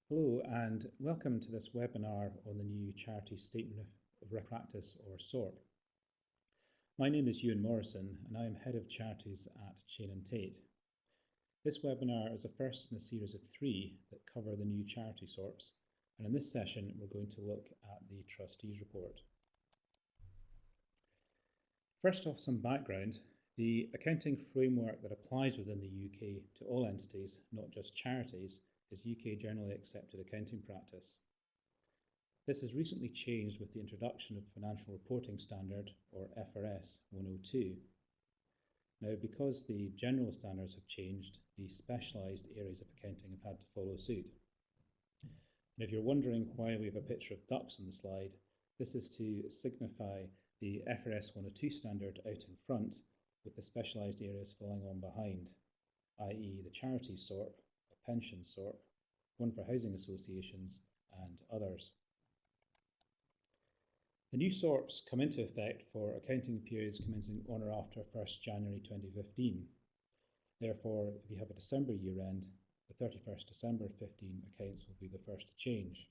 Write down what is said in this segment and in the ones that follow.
Hello and welcome to this webinar on the new Charity Statement of Practice or SORP. My name is Euan Morrison and I am Head of Charities at Chiene and Tait. This webinar is the first in a series of 3 that cover the new Charity SORPs, and in this session we're going to look at the Trustees Report. First off, some background. The accounting framework that applies within the UK to all entities, not just charities, is UK Generally Accepted Accounting Practice. This has recently changed with the introduction of Financial Reporting Standard, or FRS 102. Now, because the general standards have changed, the specialised areas of accounting have had to follow suit. And if you're wondering why we have a picture of ducks on the slide, this is to signify the FRS 102 standard out in front, with the specialised areas following on behind, i.e. the Charities SORP, a pension SORP, one for housing associations and others. The new SORPs come into effect for accounting periods commencing on or after 1st January 2015. Therefore, if you have a December year end, the 31st December 15 accounts will be the first to change.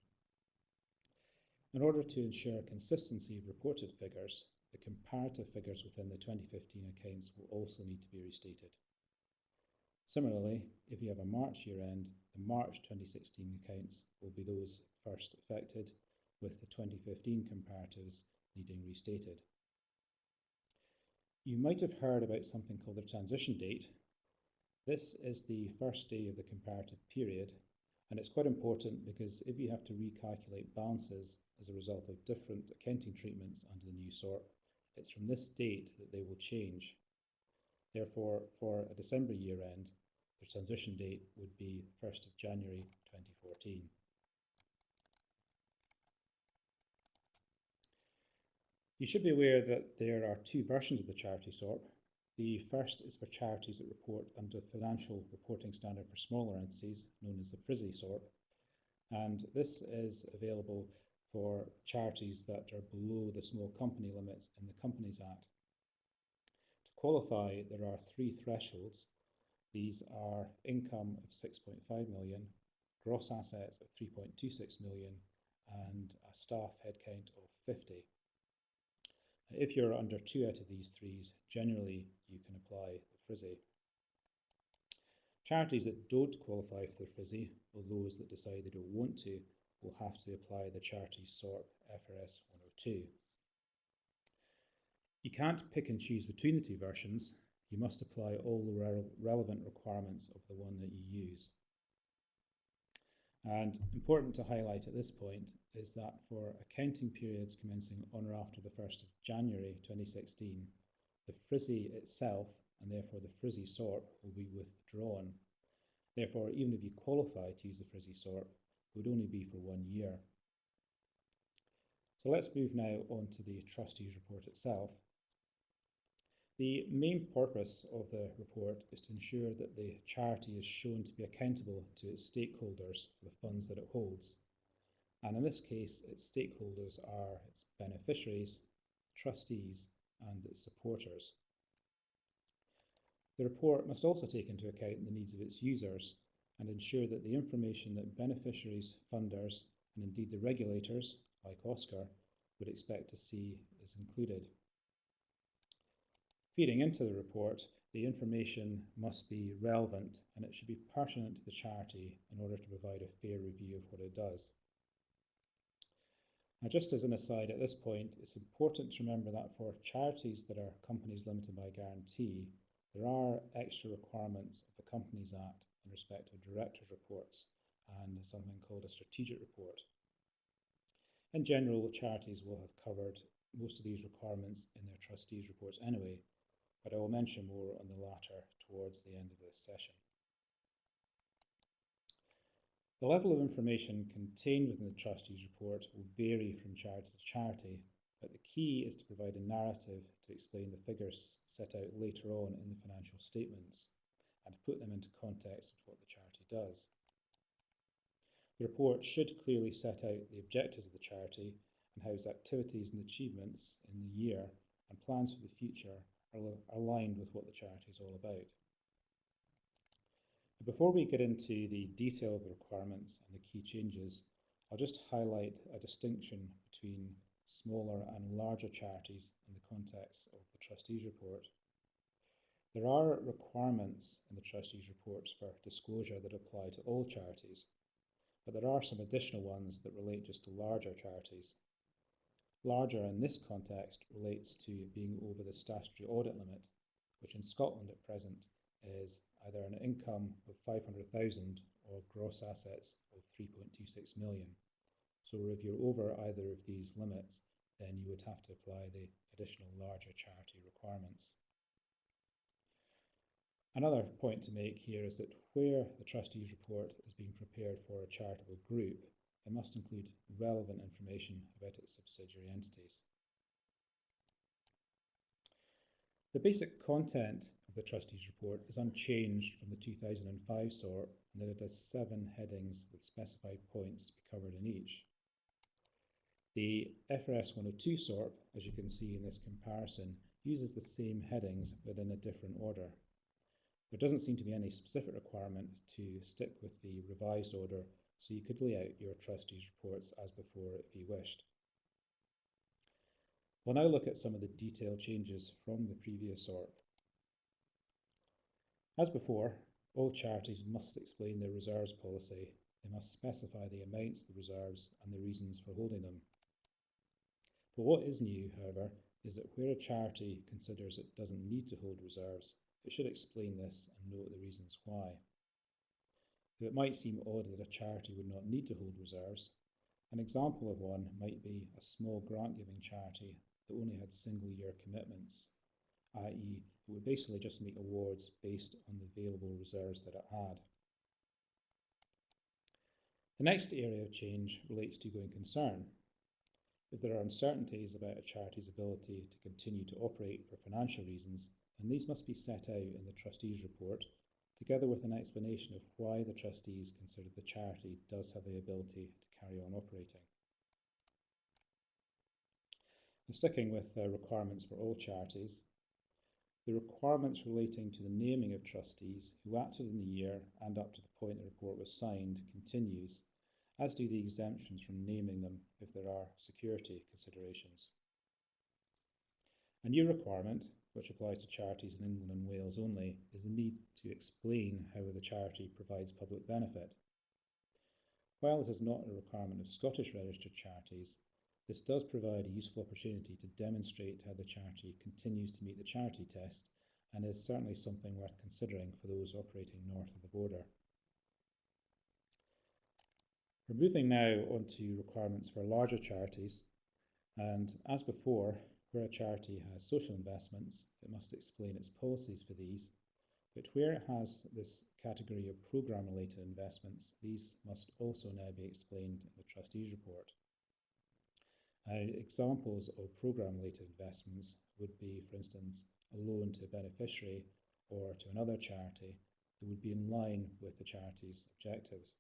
In order to ensure consistency of reported figures, the comparative figures within the 2015 accounts will also need to be restated. Similarly, if you have a March year end, the March 2016 accounts will be those first affected, with the 2015 comparatives needing restated. You might have heard about something called the transition date. This is the first day of the comparative period, and it's quite important because if you have to recalculate balances as a result of different accounting treatments under the new SORP, it's from this date that they will change. Therefore, for a December year end, the transition date would be 1st of January 2014. You should be aware that there are 2 versions of the Charity SORP. The first is for charities that report under the Financial Reporting Standard for smaller entities, known as the FRISI SORP, and this is available for charities that are below the small company limits in the Companies Act. To qualify, there are 3 thresholds. These are income of 6.5 million, gross assets of 3.26 million, and a staff headcount of 50. If you're under 2 out of these 3s, generally you can apply the FRISI. Charities that don't qualify for the FRISI, or those that decide they don't want to, will have to apply the Charities SORP FRS 102. You can't pick and choose between the 2 versions. You must apply all the relevant requirements of the one that you use. And important to highlight at this point is that for accounting periods commencing on or after the 1st of January 2016, the FRISI itself, and therefore the FRISI SORP, will be withdrawn. Therefore, even if you qualify to use the FRISI SORP, it would only be for 1 year. So let's move now on to the Trustees Report itself. The main purpose of the report is to ensure that the charity is shown to be accountable to its stakeholders for the funds that it holds. And in this case, its stakeholders are its beneficiaries, trustees, and its supporters. The report must also take into account the needs of its users and ensure that the information that beneficiaries, funders, and indeed the regulators, like OSCAR, would expect to see is included. Feeding into the report, the information must be relevant and it should be pertinent to the charity in order to provide a fair review of what it does. Now, just as an aside at this point, it's important to remember that for charities that are companies limited by guarantee, there are extra requirements of the Companies Act in respect of directors' reports and something called a strategic report. In general, charities will have covered most of these requirements in their trustees' reports anyway, but I will mention more on the latter towards the end of this session. The level of information contained within the Trustees Report will vary from charity to charity, but the key is to provide a narrative to explain the figures set out later on in the financial statements and to put them into context with what the charity does. The report should clearly set out the objectives of the charity and how its activities and achievements in the year and plans for the future are aligned with what the charity is all about. A Before we get into the detail of the requirements and the key changes, I'll just highlight a distinction between smaller and larger charities in the context of the Trustees Report. There are requirements in the Trustees Reports for disclosure that apply to all charities, but there are some additional ones that relate just to larger charities. Larger in this context relates to being over the statutory audit limit, which in Scotland at present is either an income of 500,000 or gross assets of 3.26 million. So if you're over either of these limits, then you would have to apply the additional larger charity requirements. Another point to make here is that where the Trustees Report is being prepared for a charitable group, it must include relevant information about its subsidiary entities. The basic content of the Trustees Report is unchanged from the 2005 SORP, in that it has 7 headings with specified points to be covered in each. The FRS 102 SORP, as you can see in this comparison, uses the same headings but in a different order. There doesn't seem to be any specific requirement to stick with the revised order, so you could lay out your Trustees Reports as before if you wished. We'll now look at some of the detailed changes from the previous SORP. As before, all charities must explain their reserves policy. They must specify the amounts of the reserves and the reasons for holding them. But what is new, however, is that where a charity considers it doesn't need to hold reserves, it should explain this and note the reasons why. Though it might seem odd that a charity would not need to hold reserves, an example of one might be a small grant-giving charity that only had single-year commitments, i.e. it would basically just make awards based on the available reserves that it had. The next area of change relates to going concern. If there are uncertainties about a charity's ability to continue to operate for financial reasons, then these must be set out in the Trustees Report, together with an explanation of why the trustees consider the charity does have the ability to carry on operating. And sticking with requirements for all charities, the requirements relating to the naming of trustees who acted in the year and up to the point the report was signed continues, as do the exemptions from naming them if there are security considerations. A new requirement, which applies to charities in England and Wales only, is the need to explain how the charity provides public benefit. While this is not a requirement of Scottish registered charities, this does provide a useful opportunity to demonstrate how the charity continues to meet the charity test, and is certainly something worth considering for those operating north of the border. We're moving now on to requirements for larger charities, and as before, where a charity has social investments, it must explain its policies for these, but where it has this category of programme-related investments, these must also now be explained in the Trustees Report. Examples of programme-related investments would be, for instance, a loan to a beneficiary or to another charity that would be in line with the charity's objectives.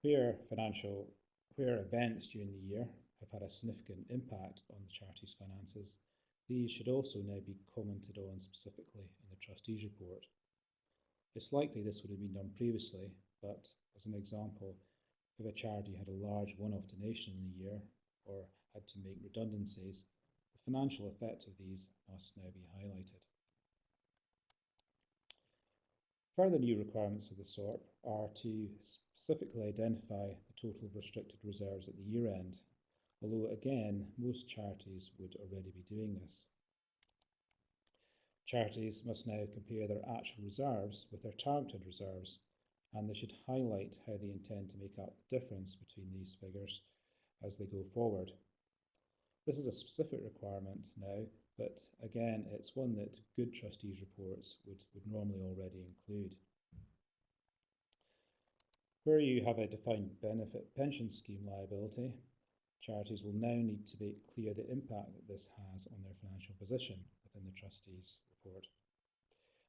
Where events during the year have had a significant impact on the charity's finances, these should also now be commented on specifically in the Trustees Report. It's likely this would have been done previously, but as an example, if a charity had a large one-off donation in the year or had to make redundancies, the financial effect of these must now be highlighted. Further new requirements of the SORP are to specifically identify the total of restricted reserves at the year end, although again most charities would already be doing this. Charities must now compare their actual reserves with their targeted reserves, and they should highlight how they intend to make up the difference between these figures as they go forward. This is a specific requirement now, but again it's one that good trustees reports would normally already include. Where you have a defined benefit pension scheme liability, charities will now need to make clear the impact that this has on their financial position within the Trustees Report.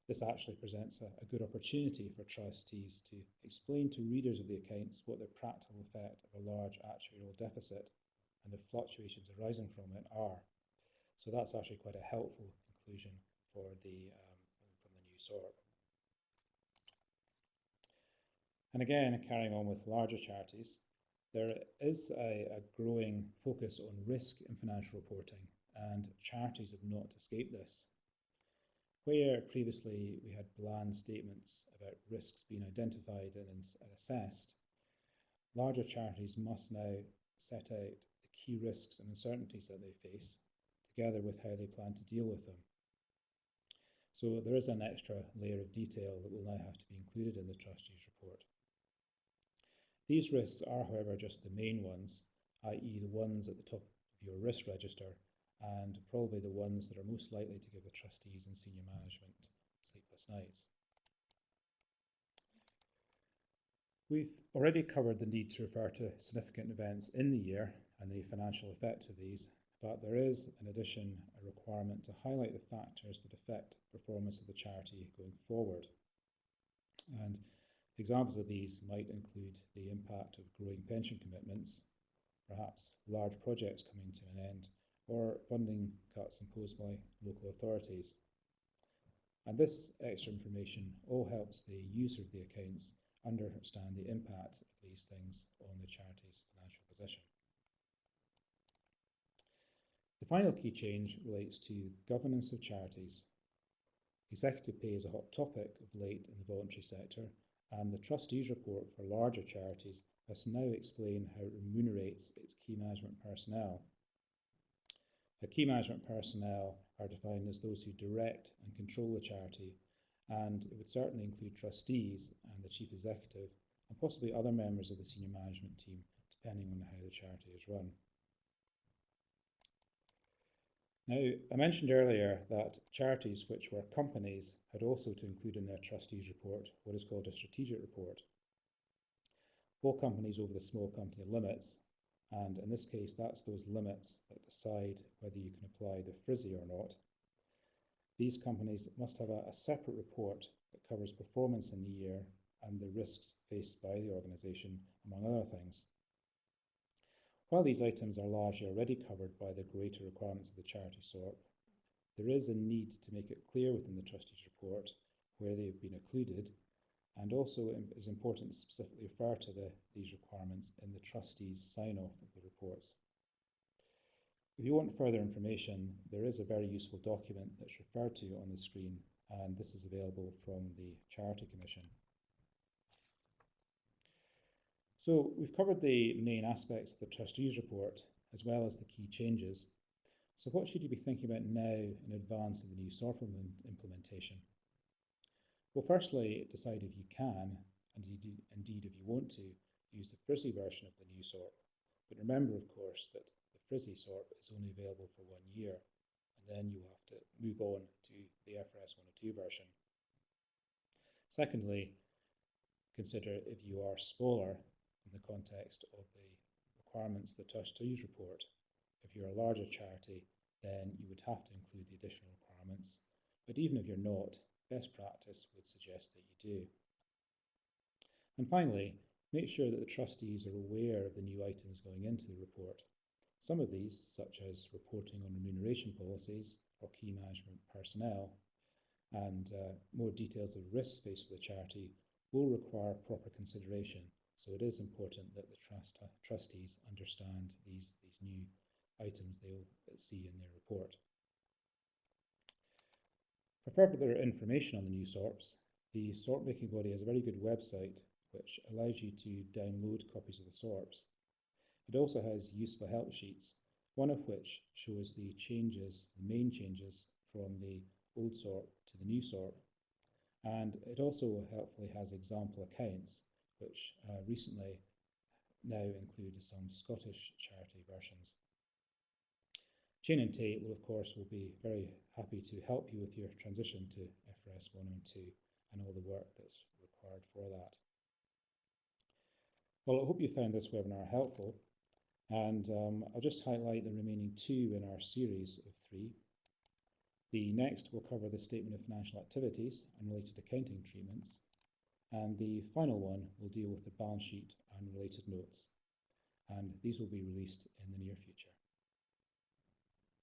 This actually presents a good opportunity for trustees to explain to readers of the accounts what the practical effect of a large actuarial deficit and the fluctuations arising from it are. So that's actually quite a helpful inclusion for from the new SORP. And again, carrying on with larger charities, there is a growing focus on risk in financial reporting, and charities have not escaped this. Where previously we had bland statements about risks being identified and assessed, larger charities must now set out the key risks and uncertainties that they face, together with how they plan to deal with them. So there is an extra layer of detail that will now have to be included in the Trustees Report. These risks are, however, just the main ones, i.e. the ones at the top of your risk register, and probably the ones that are most likely to give the trustees and senior management sleepless nights. We've already covered the need to refer to significant events in the year and the financial effect of these, but there is, in addition, a requirement to highlight the factors that affect performance of the charity going forward. And examples of these might include the impact of growing pension commitments, perhaps large projects coming to an end, or funding cuts imposed by local authorities. And this extra information all helps the user of the accounts understand the impact of these things on the charity's financial position. The final key change relates to governance of charities. Executive pay is a hot topic of late in the voluntary sector, and the Trustees Report for larger charities must now explain how it remunerates its key management personnel. The key management personnel are defined as those who direct and control the charity, and it would certainly include trustees and the chief executive, and possibly other members of the senior management team, depending on how the charity is run. Now, I mentioned earlier that charities which were companies had also to include in their Trustees Report what is called a strategic report. All companies over the small company limits, and in this case that's those limits that decide whether you can apply the FRISI or not. These companies must have a separate report that covers performance in the year and the risks faced by the organisation, among other things. While these items are largely already covered by the greater requirements of the Charity SORP, there is a need to make it clear within the Trustees Report where they have been included, and also it is important to specifically refer to these requirements in the Trustees' sign-off of the reports. If you want further information, there is a very useful document that's referred to on the screen, and this is available from the Charity Commission. So we've covered the main aspects of the Trustees Report as well as the key changes. So what should you be thinking about now in advance of the new SORP implementation? Well, firstly, decide if you can, and indeed if you want to, use the FRISI version of the new SORP. But remember, of course, that the FRISI SORP is only available for 1 year, and then you have to move on to the FRS 102 version. Secondly, consider if you are smaller in the context of the requirements of the Trustees Report. If you're a larger charity, then you would have to include the additional requirements. But even if you're not, best practice would suggest that you do. And finally, make sure that the trustees are aware of the new items going into the report. Some of these, such as reporting on remuneration policies or key management personnel, and more details of risks faced with the charity, will require proper consideration. So it is important that the trustees understand these new items they will see in their report. For further information on the new SORPs, the SORP making body has a very good website which allows you to download copies of the SORPs. It also has useful help sheets, one of which shows the changes, the main changes from the old SORP to the new SORP, and it also helpfully has example accounts which recently now include some Scottish charity versions. Chiene and Tait will, of course, be very happy to help you with your transition to FRS 102 and all the work that's required for that. Well, I hope you found this webinar helpful, and I'll just highlight the remaining 2 in our series of 3. The next will cover the Statement of Financial Activities and related accounting treatments, and the final one will deal with the balance sheet and related notes, and these will be released in the near future.